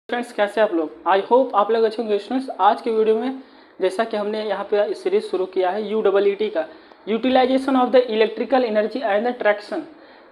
Friends, कैसे आप लोग? आई होप आप लोग अच्छे होंगे। स्टूडेंट्स, आज के वीडियो में जैसा कि हमने यहाँ पे सीरीज शुरू किया है UEET का, utilization of the electrical energy and the traction.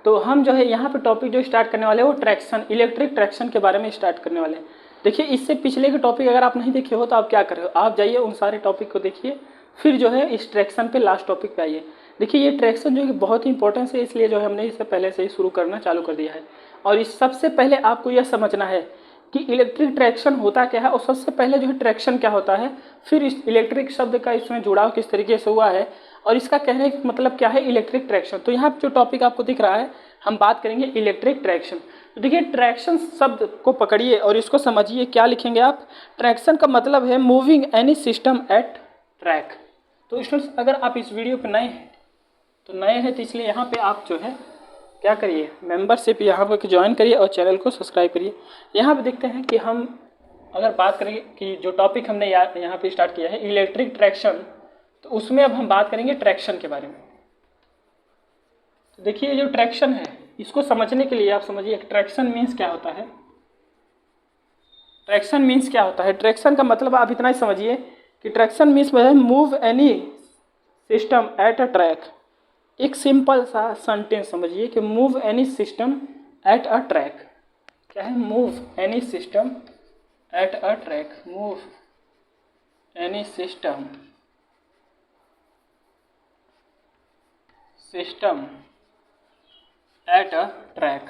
तो हम जो है यहाँ पे टॉपिक जो स्टार्ट करने वाले हैं वो ट्रैक्शन, इलेक्ट्रिक ट्रैक्शन के बारे में स्टार्ट करने वाले हैं। देखिए, इससे पिछले के टॉपिक अगर आप नहीं देखे हो तो आप क्या कर रहे हो, आप जाइए उन सारे टॉपिक को देखिए, फिर जो है इस ट्रैक्शन पे लास्ट टॉपिक पे आइए। देखिए, ये ट्रैक्शन जो है बहुत ही इंपॉर्टेंस है, इसलिए जो है हमने इसे पहले से ही शुरू करना चालू कर दिया है। और इस सबसे पहले आपको यह समझना है कि इलेक्ट्रिक ट्रैक्शन होता क्या है, और सबसे पहले जो है ट्रैक्शन क्या होता है, फिर इस इलेक्ट्रिक शब्द का इसमें जुड़ाव किस तरीके से हुआ है, और इसका कहने का मतलब क्या है इलेक्ट्रिक ट्रैक्शन। तो यहाँ जो टॉपिक आपको दिख रहा है, हम बात करेंगे इलेक्ट्रिक ट्रैक्शन। तो देखिए, ट्रैक्शन शब्द को पकड़िए और इसको समझिए। क्या लिखेंगे आप? ट्रैक्शन का मतलब है moving any system eight track. तो स्टूडेंट्स, अगर आप इस वीडियो पर नए हैं तो इसलिए यहाँ पे आप जो है क्या करिए, मेंबरशिप यहाँ पर ज्वाइन करिए और चैनल को सब्सक्राइब करिए। यहाँ पे देखते हैं कि हम अगर बात करेंगे कि जो टॉपिक हमने यहाँ पे स्टार्ट किया है इलेक्ट्रिक ट्रैक्शन, तो उसमें अब हम बात करेंगे ट्रैक्शन के बारे में। तो देखिए, जो ट्रैक्शन है इसको समझने के लिए आप समझिए ट्रैक्शन मीन्स क्या होता है। ट्रैक्शन मीन्स क्या होता है? ट्रैक्शन का मतलब आप इतना ही समझिए कि traction means move any system at a track. एक सिंपल सा सेंटेंस समझिए कि move any system at a track. क्या है? Move any system at a track. Move any system at a track.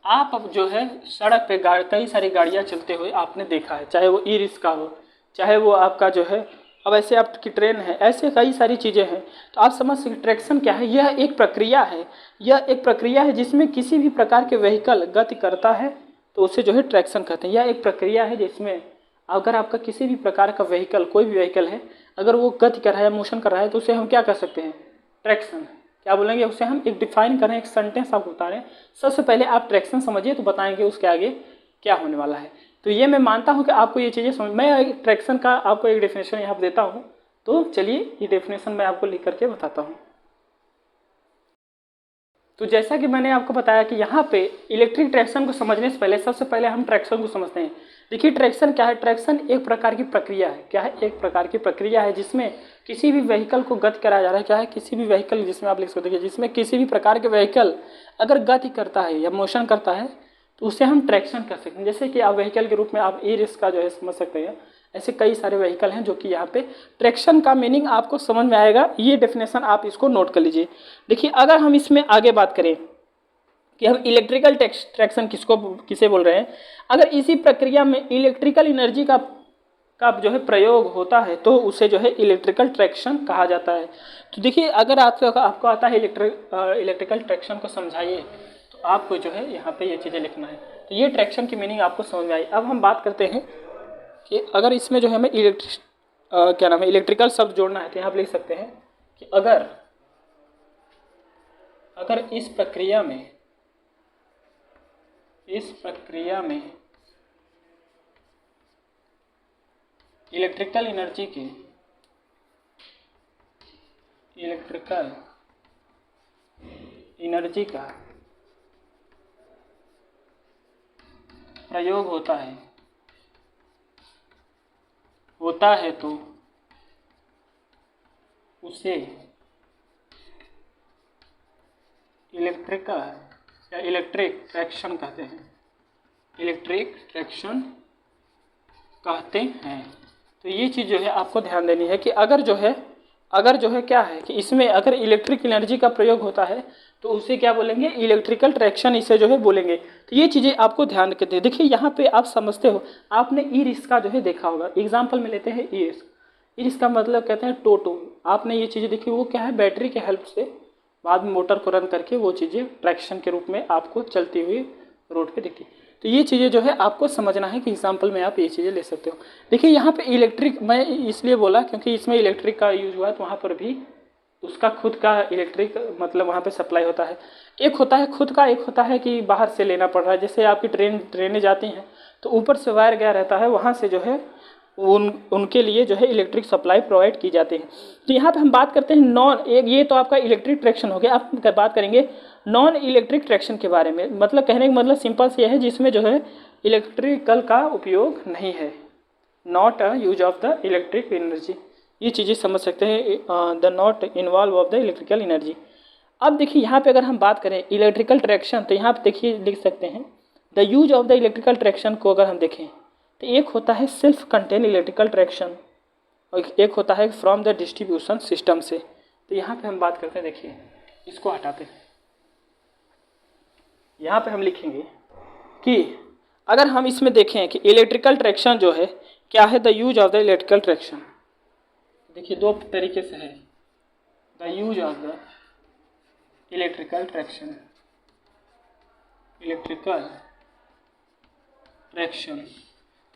आप अब जो है सड़क पे कई सारी गाड़ियाँ चलते हुए आपने देखा है, चाहे वो ई रिक्शा हो, चाहे वो आपका जो है अब ऐसे आपकी ट्रेन है, ऐसे कई सारी चीज़ें हैं। तो आप समझ सकते ट्रैक्शन क्या है। यह एक प्रक्रिया है, यह एक प्रक्रिया है जिसमें किसी भी प्रकार के व्हीकल गति करता है तो उसे जो है ट्रैक्शन कहते हैं। यह एक प्रक्रिया है जिसमें अगर आपका किसी भी प्रकार का व्हीकल, कोई भी व्हीकल है, अगर वो गति कर रहा है, मोशन कर रहा है, तो उसे हम क्या कर सकते हैं? ट्रैक्शन। क्या बोलेंगे उसे? हम एक डिफाइन कर रहे हैं, एक सेंटेंस आपको बता रहे हैं। सबसे पहले आप ट्रैक्शन समझिए तो बताएंगे उसके आगे क्या होने वाला है। तो ये मैं मानता हूँ कि आपको ये चीज़ें समझ, मैं ट्रैक्शन का आपको एक डेफिनेशन यहाँ पर देता हूँ। तो चलिए ये डेफिनेशन मैं आपको लिख करके बताता हूँ। तो जैसा कि मैंने आपको बताया कि यहाँ पे इलेक्ट्रिक ट्रैक्शन को समझने से पहले सबसे पहले हम ट्रैक्शन को समझते हैं। देखिए, ट्रैक्शन क्या है? ट्रैक्शन एक प्रकार की प्रक्रिया है। क्या है? एक प्रकार की प्रक्रिया है जिसमें किसी भी व्हीकल को गति कराया जा रहा है। क्या है? किसी भी व्हीकल, जिसमें आप लिख सकते हैं जिसमें किसी भी प्रकार के व्हीकल अगर गति करता है या मोशन करता है तो उसे हम ट्रैक्शन कर सकते हैं। जैसे कि आप व्हीकल के रूप में आप ई रिक्शा जो है समझ सकते हैं, ऐसे कई सारे व्हीकल हैं जो कि यहाँ पे ट्रैक्शन का मीनिंग आपको समझ में आएगा। ये डेफिनेशन आप इसको नोट कर लीजिए। देखिए, अगर हम इसमें आगे बात करें कि हम इलेक्ट्रिकल ट्रैक्शन किसे बोल रहे हैं, अगर इसी प्रक्रिया में इलेक्ट्रिकल एनर्जी का जो है प्रयोग होता है तो उसे जो है इलेक्ट्रिकल ट्रैक्शन कहा जाता है। तो देखिए, अगर आपको आता है इलेक्ट्रिकल ट्रैक्शन को समझाइए, तो आपको जो है यहाँ पे ये चीज़ें लिखना है। तो ये ट्रैक्शन की मीनिंग आपको समझ में आई। अब हम बात करते हैं कि अगर इसमें जो है हमें इलेक्ट्रिकल शब्द जोड़ना है, तो यहाँ पर लिख सकते हैं कि अगर इस प्रक्रिया में इलेक्ट्रिकल एनर्जी का प्रयोग होता है तो उसे इलेक्ट्रिक ट्रैक्शन कहते हैं। इलेक्ट्रिक ट्रैक्शन कहते हैं। तो ये चीज़ जो है आपको ध्यान देनी है कि अगर जो है क्या है कि इसमें अगर इलेक्ट्रिक एनर्जी का प्रयोग होता है तो उसे क्या बोलेंगे? इलेक्ट्रिकल ट्रैक्शन इसे जो है बोलेंगे। तो ये चीज़ें आपको ध्यान रखते हैं। देखिए, यहाँ पे आप समझते हो, आपने ई रिक्शा जो है देखा होगा। एग्जाम्पल में लेते हैं ई रिक्शा मतलब कहते हैं टोटो। आपने ये चीज़ें देखी, वो क्या है? बैटरी के हेल्प से बाद में मोटर को रन करके वो चीज़ें ट्रैक्शन के रूप में आपको चलती हुई रोड पे दिखती। तो ये चीज़ें जो है आपको समझना है कि एग्जांपल में आप ये चीज़ें ले सकते हो। देखिए, यहाँ पे इलेक्ट्रिक मैं इसलिए बोला क्योंकि इसमें इलेक्ट्रिक का यूज हुआ है, तो वहाँ पर भी उसका खुद का इलेक्ट्रिक मतलब वहाँ पे सप्लाई होता है। एक होता है खुद का, एक होता है कि बाहर से लेना पड़ रहा है। जैसे आपकी ट्रेनें जाती हैं तो ऊपर से वायर गया रहता है, वहाँ से जो है उनके लिए जो है इलेक्ट्रिक सप्लाई प्रोवाइड की जाती है। तो यहाँ पे हम बात करते हैं ये तो आपका इलेक्ट्रिक ट्रैक्शन हो गया। अब बात करेंगे नॉन इलेक्ट्रिक ट्रैक्शन के बारे में। मतलब कहने का मतलब सिंपल से यह है जिसमें जो है इलेक्ट्रिकल का उपयोग नहीं है, not a use of the electric energy. ये चीज़ें समझ सकते हैं, the not involve of the electrical energy. अब देखिए यहाँ पे अगर हम बात करें इलेक्ट्रिकल ट्रैक्शन, तो यहाँ पे देखिए लिख सकते हैं the use of the electrical traction को अगर हम देखें तो एक होता है सेल्फ कंटेन इलेक्ट्रिकल ट्रैक्शन और एक होता है फ्रॉम द डिस्ट्रीब्यूशन सिस्टम से। तो यहाँ पे हम बात करते हैं, देखिए इसको हटाते हैं, यहाँ पे हम लिखेंगे कि अगर हम इसमें देखें कि इलेक्ट्रिकल ट्रैक्शन जो है क्या है, the use of the electrical traction. देखिए दो तरीके से है, the use of the electrical traction, electrical traction.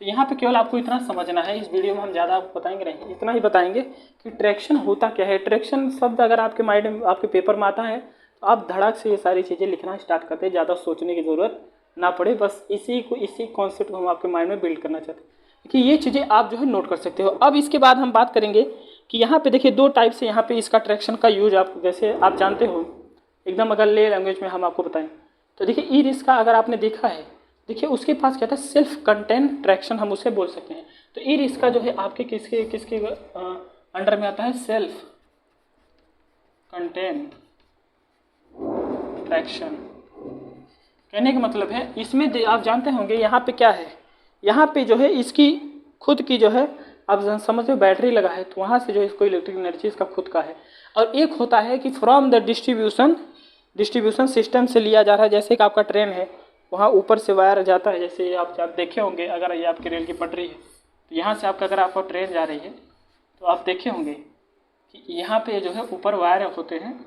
तो यहाँ पे केवल आपको इतना समझना है, इस वीडियो में हम ज़्यादा आपको बताएंगे नहीं, इतना ही बताएंगे कि ट्रैक्शन होता क्या है। ट्रैक्शन शब्द अगर आपके माइंड में, आपके पेपर में आता है तो आप धड़ाक से ये सारी चीज़ें लिखना स्टार्ट करते हैं, ज़्यादा सोचने की ज़रूरत ना पड़े, बस इसी कॉन्सेप्ट को हम आपके माइंड में बिल्ड करना चाहते हैं कि ये चीज़ें आप जो है नोट कर सकते हो। अब इसके बाद हम बात करेंगे कि यहाँ पे देखिए दो टाइप से यहाँ पे इसका ट्रैक्शन का यूज आप जैसे आप जानते हो एकदम, अगर ले लैंग्वेज में हम आपको बताएं तो देखिए ई रिस्क का अगर आपने देखा है, देखिए उसके पास क्या था, सेल्फ कंटेन ट्रैक्शन हम उसे बोल सकते हैं। तो ई रिस्क का जो है आपके किसके किसके अंडर में आता है, सेल्फ कंटेन ट्रैक्शन। कहने का मतलब है इसमें आप जानते होंगे यहाँ पे क्या है, यहाँ पे जो है इसकी खुद की जो है आप समझते हो बैटरी लगा है, तो वहाँ से जो है इसको इलेक्ट्रिक एनर्जी इसका खुद का है। और एक होता है कि फ्रॉम द डिस्ट्रीब्यूशन सिस्टम से लिया जा रहा है, जैसे कि आपका ट्रेन है वहाँ ऊपर से वायर जाता है, जैसे आप देखे होंगे अगर ये आपकी रेल की पटरी है तो यहाँ से आपका अगर आपका ट्रेन जा रही है तो आप देखे होंगे कि यहाँ पे जो है ऊपर वायर होते हैं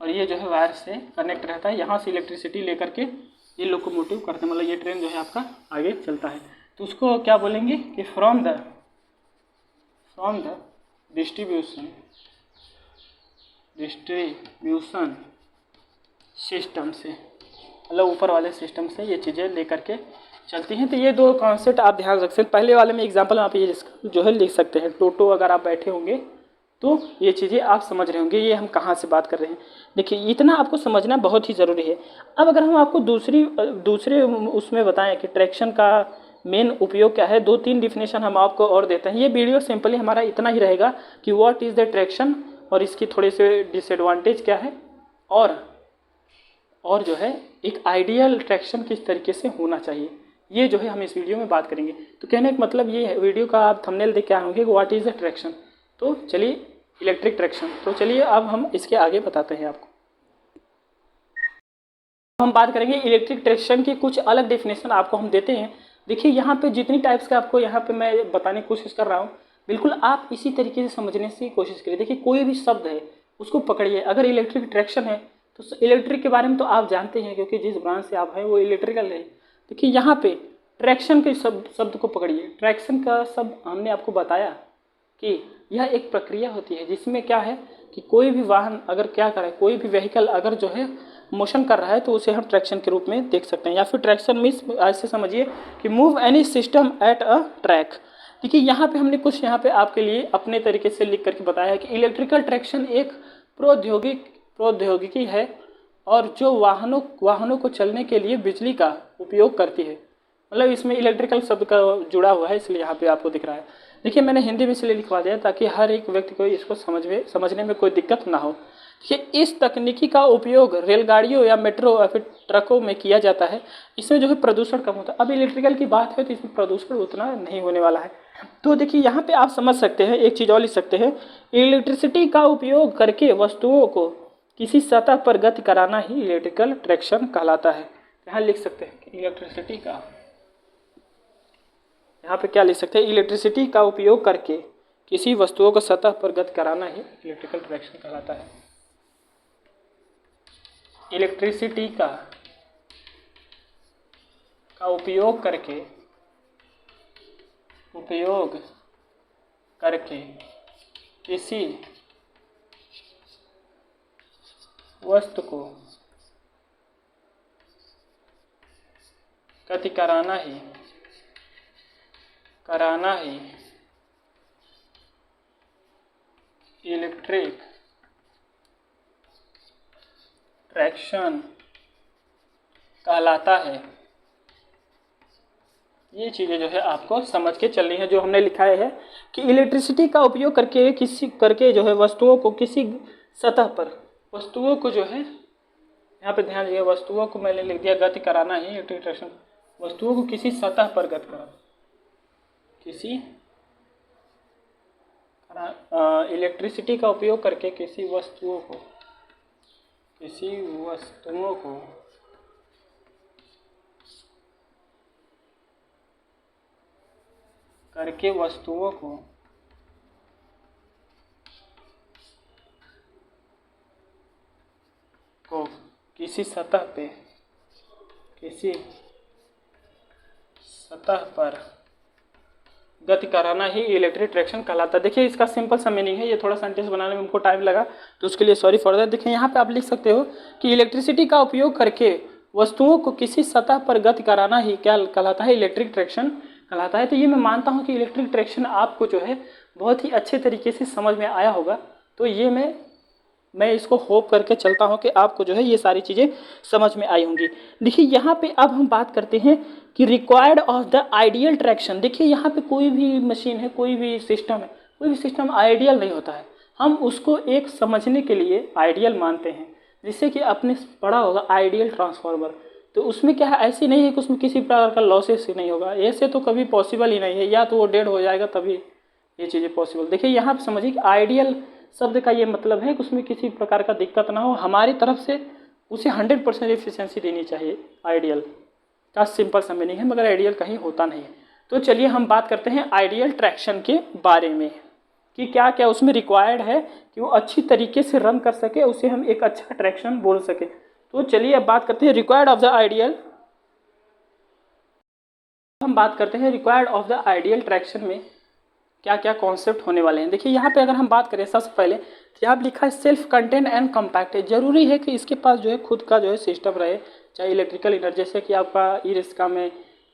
और ये जो है वायर से कनेक्ट रहता है, यहाँ से इलेक्ट्रिसिटी लेकर के ये लोकोमोटिव करते हैं, मतलब ये ट्रेन जो है आपका आगे चलता है। तो उसको क्या बोलेंगे कि फ्रॉम द डिस्ट्रीब्यूशन सिस्टम से, मतलब ऊपर वाले सिस्टम से ये चीज़ें लेकर के चलती हैं। तो ये दो कॉन्सेप्ट आप ध्यान रख सकते हैं। पहले वाले में एग्जांपल आप ये जो है लिख सकते हैं, टोटो अगर आप बैठे होंगे तो ये चीज़ें आप समझ रहे होंगे ये हम कहाँ से बात कर रहे हैं। देखिए इतना आपको समझना बहुत ही ज़रूरी है। अब अगर हम आपको दूसरे उसमें बताएं कि ट्रैक्शन का मेन उपयोग क्या है, 2-3 डिफिनेशन हम आपको और देते हैं। ये वीडियो सिंपली हमारा इतना ही रहेगा कि व्हाट इज़ द ट्रैक्शन और इसकी थोड़े से डिसएडवांटेज क्या है, और जो है एक आइडियल ट्रैक्शन किस तरीके से होना चाहिए, ये जो है हम इस वीडियो में बात करेंगे। तो कहने का मतलब ये है, वीडियो का आप थंबनेल देख के आए होंगे व्हाट इज़ द ट्रैक्शन। तो चलिए इलेक्ट्रिक ट्रैक्शन, तो चलिए अब हम इसके आगे बताते हैं आपको। हम बात करेंगे इलेक्ट्रिक ट्रैक्शन की कुछ अलग डेफिनेशन आपको हम देते हैं। देखिए यहाँ पे जितनी टाइप्स का आपको यहाँ पे मैं बताने की कोशिश कर रहा हूँ, बिल्कुल आप इसी तरीके से समझने की कोशिश करिए। देखिए कोई भी शब्द है उसको पकड़िए, अगर इलेक्ट्रिक ट्रैक्शन है तो इलेक्ट्रिक के बारे में तो आप जानते हैं क्योंकि जिस ब्रांच से आप हैं वो इलेक्ट्रिकल है। देखिए यहाँ पे ट्रैक्शन के शब्द को पकड़िए। ट्रैक्शन का शब्द हमने आपको बताया कि यह एक प्रक्रिया होती है जिसमें क्या है कि कोई भी वाहन अगर क्या करे, कोई भी व्हीकल अगर जो है मोशन कर रहा है तो उसे हम ट्रैक्शन के रूप में देख सकते हैं। या फिर ट्रैक्शन मीन्स ऐसे समझिए कि move any system at a track. देखिए यहाँ पे हमने कुछ यहाँ पे आपके लिए अपने तरीके से लिख करके बताया है कि इलेक्ट्रिकल ट्रैक्शन एक प्रौद्योगिकी है और जो वाहनों को चलने के लिए बिजली का उपयोग करती है। मतलब इसमें इलेक्ट्रिकल शब्द का जुड़ा हुआ है, इसलिए यहाँ पे आपको दिख रहा है। देखिए मैंने हिंदी में इसलिए लिखवा दिया ताकि हर एक व्यक्ति को इसको समझने में कोई दिक्कत ना हो। देखिए इस तकनीकी का उपयोग रेलगाड़ियों या मेट्रो या फिर ट्रकों में किया जाता है। इसमें जो है प्रदूषण कम होता है। अब इलेक्ट्रिकल की बात है तो इसमें प्रदूषण उतना नहीं होने वाला है। तो देखिए यहाँ पे आप समझ सकते हैं, एक चीज़ और लिख सकते हैं, इलेक्ट्रिसिटी का उपयोग करके वस्तुओं को किसी सतह पर गति कराना ही इलेक्ट्रिकल ट्रैक्शन कहलाता है। यहाँ लिख सकते हैं कि इलेक्ट्रिसिटी का, यहाँ पे क्या लिख सकते हैं, इलेक्ट्रिसिटी का उपयोग करके किसी वस्तुओं को सतह पर गति कराना ही इलेक्ट्रिकल ट्रैक्शन कहलाता है। इलेक्ट्रिसिटी का उपयोग करके किसी वस्तु को गति कराना ही इलेक्ट्रिक ट्रैक्शन कहलाता है। ये चीज़ें जो है आपको समझ के चलनी है। जो हमने लिखा है कि इलेक्ट्रिसिटी का उपयोग करके जो है वस्तुओं को किसी सतह पर, वस्तुओं को जो है यहाँ पे ध्यान दीजिए, वस्तुओं को मैंने लिख दिया गति कराना ही इलेक्ट्रिक ट्रैक्शन, वस्तुओं को किसी सतह पर गति कराना, किसी इलेक्ट्रिसिटी का उपयोग करके किसी वस्तुओं को किसी सतह पर गति कराना ही इलेक्ट्रिक ट्रैक्शन कहलाता है। देखिए इसका सिंपल सा मीनिंग है, ये थोड़ा सेंटेंस बनाने में हमको टाइम लगा तो उसके लिए सॉरी फॉर दैट। देखिए यहाँ पे आप लिख सकते हो कि इलेक्ट्रिसिटी का उपयोग करके वस्तुओं को किसी सतह पर गति कराना ही क्या कहलाता है, इलेक्ट्रिक ट्रैक्शन कहलाता है। तो ये मैं मानता हूँ कि इलेक्ट्रिक ट्रैक्शन आपको जो है बहुत ही अच्छे तरीके से समझ में आया होगा। तो ये मैं इसको होप करके चलता हूँ कि आपको जो है ये सारी चीज़ें समझ में आई होंगी। देखिए यहाँ पे अब हम बात करते हैं कि required of the ideal traction. देखिए यहाँ पे कोई भी मशीन है, कोई भी सिस्टम आइडियल नहीं होता है। हम उसको एक समझने के लिए आइडियल मानते हैं। जिससे कि आपने पढ़ा होगा आइडियल ट्रांसफार्मर, तो उसमें क्या है, ऐसी नहीं है कि उसमें किसी प्रकार का लॉसेस ही नहीं होगा, ऐसे तो कभी पॉसिबल ही नहीं है, या तो वो डेड हो जाएगा तभी ये चीज़ें पॉसिबल। देखिए यहाँ पे समझिए कि आइडियल शब्द का ये मतलब है कि उसमें किसी प्रकार का दिक्कत ना हो, हमारी तरफ से उसे 100% एफिशिएंसी देनी चाहिए। आइडियल का सिंपल सा मीनिंग है, मगर आइडियल कहीं होता नहीं है। तो चलिए हम बात करते हैं आइडियल ट्रैक्शन के बारे में कि क्या क्या उसमें रिक्वायर्ड है कि वो अच्छी तरीके से रन कर सके, उसे हम एक अच्छा ट्रैक्शन बोल सके। तो चलिए अब बात करते हैं रिक्वायर्ड ऑफ द आइडियल। हम बात करते हैं required of the ideal traction में क्या क्या कॉन्सेप्ट होने वाले हैं। देखिए यहाँ पे अगर हम बात करें सबसे पहले तो यहाँ लिखा है सेल्फ कंटेंट एंड कम्पैक्ट है। जरूरी है कि इसके पास जो है खुद का जो है सिस्टम रहे, चाहे इलेक्ट्रिकल एनर्जी, जैसे कि आपका ई रिक्शा में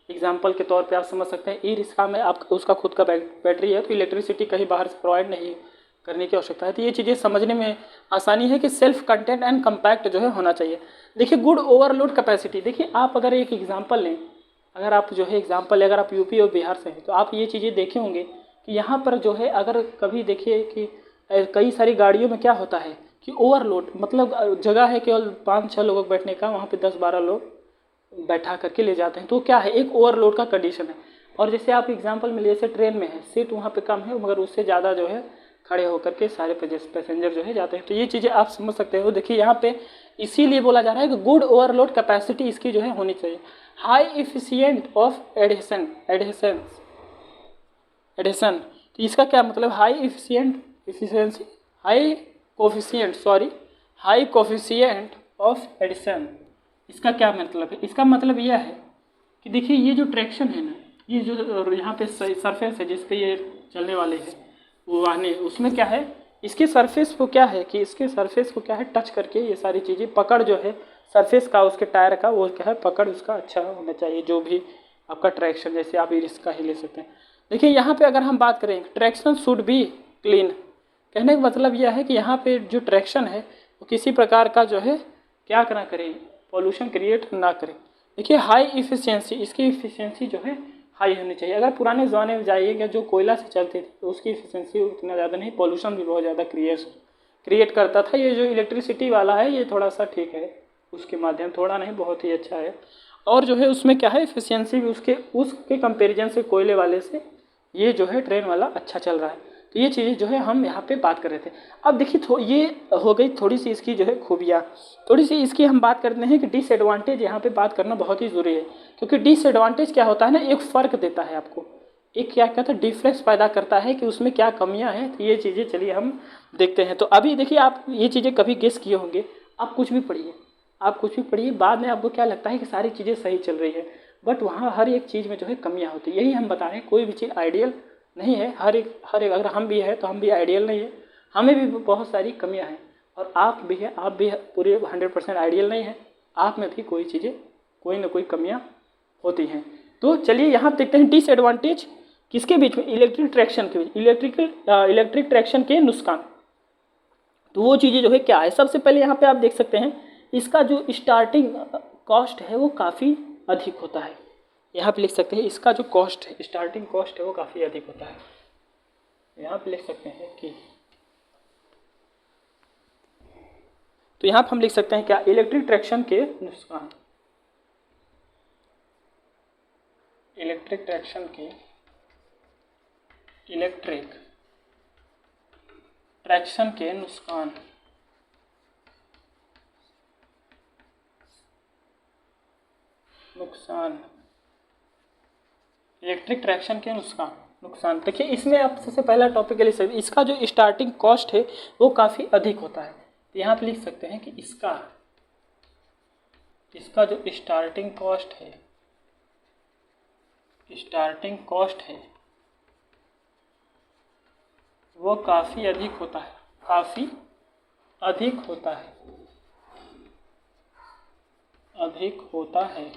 एग्जाम्पल के तौर पे आप समझ सकते हैं, ई रिक्शा में आप उसका खुद का बैटरी है, तो इलेक्ट्रिसिटी कहीं बाहर से प्रोवाइड नहीं करने की आवश्यकता है। तो ये चीज़ें समझने में आसानी है कि सेल्फ कंटेंट एंड कम्पैक्ट जो है होना चाहिए। देखिए गुड ओवरलोड कैपेसिटी, देखिए आप अगर एक एग्जाम्पल लें, अगर आप जो है एग्जाम्पल अगर आप यूपी और बिहार से हैं तो आप ये चीज़ें देखे होंगे कि यहाँ पर जो है अगर कभी देखिए कि कई सारी गाड़ियों में क्या होता है कि ओवरलोड, मतलब जगह है केवल 5-6 लोगों को बैठने का, वहाँ पे 10-12 लोग बैठा करके ले जाते हैं, तो क्या है एक ओवरलोड का कंडीशन है। और जैसे आप एग्जांपल में जैसे ट्रेन में है, सीट वहाँ पे कम है मगर उससे ज़्यादा जो है खड़े होकर के सारे पैसेंजर जो है जाते हैं। तो ये चीज़ें आप समझ सकते हो। देखिए यहाँ पे इसीलिए बोला जा रहा है कि गुड ओवरलोड कैपेसिटी इसकी जो है होनी चाहिए। हाई इफिशियंट ऑफ एडिशन, तो इसका क्या मतलब, हाई कोफिशिएंट ऑफ एडिशन, इसका क्या मतलब है। इसका मतलब यह है कि देखिए ये जो ट्रैक्शन है ना, ये जो यहाँ पे सरफेस है जिस पे ये चलने वाले हैं वो वाहने, उसमें क्या है, इसके सरफेस को क्या है कि इसके सरफेस को क्या है टच करके ये सारी चीज़ें, पकड़ जो है सरफेस का उसके टायर का वो क्या है पकड़ उसका अच्छा होना चाहिए। जो भी आपका ट्रैक्शन, जैसे आप इसका ही ले सकते हैं। देखिए यहाँ पे अगर हम बात करें ट्रैक्शन शुड बी क्लीन, कहने का मतलब यह है कि यहाँ पे जो ट्रैक्शन है वो किसी प्रकार का जो है क्या ना करे, पॉल्यूशन क्रिएट ना करे। देखिए हाई इफिशियंसी, इसकी इफिशियंसी जो है हाई होनी चाहिए। अगर पुराने ज़माने में जाइएगा जो कोयला से चलते थे तो उसकी इफिशियंसी उतना ज़्यादा नहीं, पॉल्यूशन भी बहुत ज़्यादा क्रिएट करता था। ये जो इलेक्ट्रिसिटी वाला है ये थोड़ा सा ठीक है, उसके माध्यम थोड़ा नहीं बहुत ही अच्छा है। और जो है उसमें क्या है इफिशियंसी भी उसके कंपेरिजन से कोयले वाले से ये जो है ट्रेन वाला अच्छा चल रहा है। तो ये चीज़ें जो है हम यहाँ पे बात कर रहे थे। अब देखिए ये हो गई थोड़ी सी इसकी जो है खूबियाँ, थोड़ी सी इसकी हम बात करते हैं कि डिसएडवांटेज यहाँ पे बात करना बहुत ही ज़रूरी है। क्योंकि डिसएडवांटेज क्या होता है ना, एक फ़र्क देता है आपको, एक क्या कहता है डिफरेंस पैदा करता है कि उसमें क्या कमियाँ हैं। तो ये चीज़ें चलिए हम देखते हैं। तो अभी देखिए आप ये चीज़ें कभी गेस किए होंगे, आप कुछ भी पढ़िए, बाद में आपको क्या लगता है कि सारी चीज़ें सही चल रही है, बट वहाँ हर एक चीज़ में जो है कमियाँ होती है। यही हम बता रहे हैं, कोई भी चीज़ आइडियल नहीं है। हर एक अगर हम भी है तो हम भी आइडियल नहीं है, हमें भी बहुत सारी कमियां हैं। और आप भी है, आप भी पूरे 100% आइडियल नहीं है, आप में भी कोई ना कोई कमियां होती हैं। तो चलिए यहाँ देखते हैं डिसएडवांटेज किसके बीच में, इलेक्ट्रिक ट्रैक्शन के बीच, इलेक्ट्रिक ट्रैक्शन के नुकसान। तो वो चीज़ें जो है क्या है, सबसे पहले यहाँ पे आप देख सकते हैं इसका जो स्टार्टिंग कॉस्ट है वो काफ़ी अधिक होता है। यहाँ पे लिख सकते हैं इसका जो कॉस्ट है, स्टार्टिंग कॉस्ट है वो काफ़ी अधिक होता है। यहाँ पे लिख सकते हैं कि, तो यहाँ पे हम लिख सकते हैं क्या, इलेक्ट्रिक ट्रैक्शन के नुकसान, इलेक्ट्रिक ट्रैक्शन के, इलेक्ट्रिक ट्रैक्शन के नुकसान, इलेक्ट्रिक ट्रैक्शन के नुकसान देखिए, इसमें आप सबसे पहला टॉपिक ले सकते, इसका जो स्टार्टिंग कॉस्ट है वो काफ़ी अधिक होता है। तो यहाँ पे लिख सकते हैं कि इसका जो स्टार्टिंग कॉस्ट है वो काफ़ी अधिक होता है, अधिक होता है।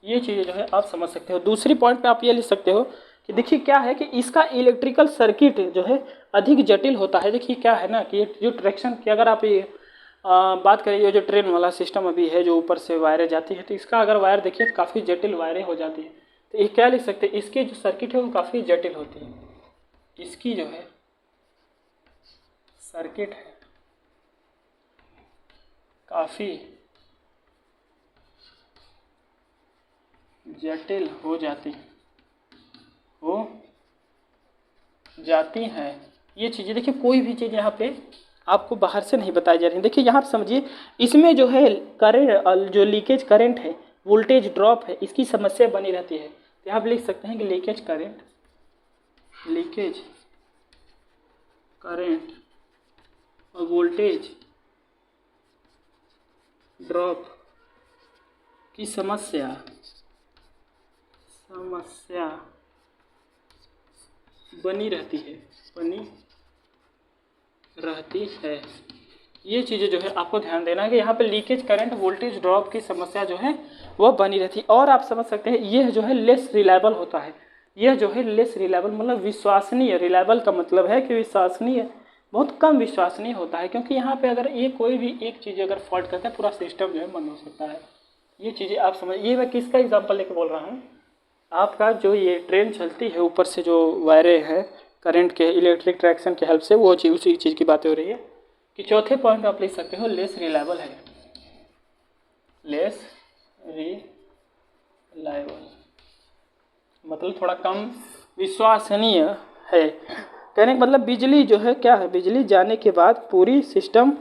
ये चीज़ें जो है आप समझ सकते हो। दूसरी पॉइंट पे आप ये लिख सकते हो कि देखिए क्या है कि इसका इलेक्ट्रिकल सर्किट जो है अधिक जटिल होता है। देखिए क्या है ना कि ये जो ट्रैक्शन की अगर आप ये बात करें, ये जो ट्रेन वाला सिस्टम अभी है जो ऊपर से वायरें जाती है, तो इसका अगर वायर देखिए तो काफ़ी जटिल वायरें हो जाती है। तो ये क्या लिख सकते हैं, इसकी जो सर्किट है वो काफ़ी जटिल होती है, इसकी जो है सर्किट है काफ़ी जटिल हो जाती है। ये चीज़ें देखिए, कोई भी चीज़ यहाँ पे आपको बाहर से नहीं बताई जा रही है। देखिए यहाँ पे समझिए, इसमें जो है करंट, जो लीकेज करंट है, वोल्टेज ड्रॉप है, इसकी समस्या बनी रहती है। तो यहाँ पे लिख सकते हैं कि लीकेज करंट और वोल्टेज ड्रॉप की समस्या बनी रहती है। ये चीज़ें जो है आपको ध्यान देना है कि यहाँ पे लीकेज करंट, वोल्टेज ड्रॉप की समस्या जो है वह बनी रहती है। और आप समझ सकते हैं यह जो है लेस रिलायबल होता है। यह जो है लेस रिलायबल मतलब विश्वसनीय, रिलायबल का मतलब है कि विश्वसनीय, बहुत कम विश्वसनीय होता है, क्योंकि यहाँ पे अगर ये कोई भी एक चीज़ अगर फॉल्ट करता है पूरा सिस्टम जो है बंद हो सकता है। ये चीज़ें आप समझ, ये मैं किसका एग्जाम्पल लेके बोल रहा हूँ, आपका जो ये ट्रेन चलती है ऊपर से जो वायरें हैं करंट के, इलेक्ट्रिक ट्रैक्शन के हेल्प से, वो चीज़, उसी चीज़ की बात हो रही है। कि चौथे पॉइंट आप लिख सकते हो लेस रिलायबल है, लेस रिलायबल मतलब थोड़ा कम विश्वसनीय है। कहने का मतलब बिजली जो है क्या है, बिजली जाने के बाद पूरी सिस्टम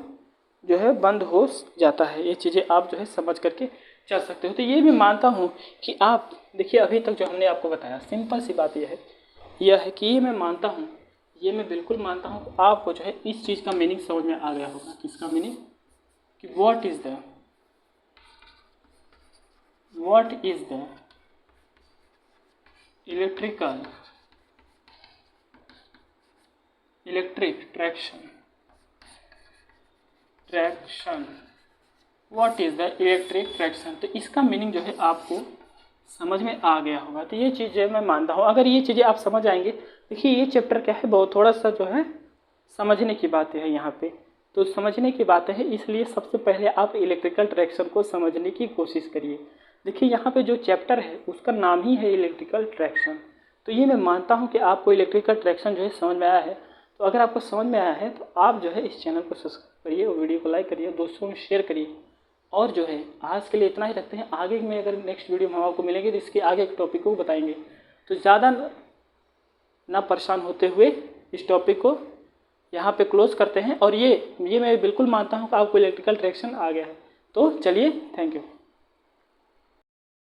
जो है बंद हो जाता है। ये चीज़ें आप जो है समझ करके चल सकते हो। तो ये भी मानता हूँ कि आप देखिए, अभी तक जो हमने आपको बताया सिंपल सी बात यह है कि ये मैं मानता हूँ, ये मैं बिल्कुल मानता हूँ कि आपको जो है इस चीज़ का मीनिंग समझ में आ गया होगा। किसका मीनिंग, कि what is the electric traction, what is the electric traction. तो इसका मीनिंग जो है आपको समझ में आ गया होगा। तो ये चीज़ें मैं मानता हूँ, अगर ये चीज़ें आप समझ आएंगे। देखिए ये चैप्टर क्या है, बहुत थोड़ा सा जो है समझने की बातें हैं यहाँ पे, तो समझने की बातें हैं, इसलिए सबसे पहले आप इलेक्ट्रिकल ट्रैक्शन को समझने की कोशिश करिए। देखिए यहाँ पे जो चैप्टर है उसका नाम ही है इलेक्ट्रिकल ट्रैक्शन। तो ये मैं मानता हूँ कि आपको इलेक्ट्रिकल ट्रैक्शन जो है समझ में आया है। तो अगर आपको समझ में आया है तो आप जो है इस चैनल को सब्सक्राइब करिए और वीडियो को लाइक करिए, दोस्तों में शेयर करिए। और जो है आज के लिए इतना ही रखते हैं। आगे में अगर नेक्स्ट वीडियो में हम आपको मिलेंगे तो इसके आगे एक टॉपिक को बताएंगे। तो ज़्यादा ना परेशान होते हुए इस टॉपिक को यहाँ पे क्लोज करते हैं। और ये मैं बिल्कुल मानता हूँ कि आपको इलेक्ट्रिकल ट्रैक्शन आ गया है। तो चलिए, थैंक यू।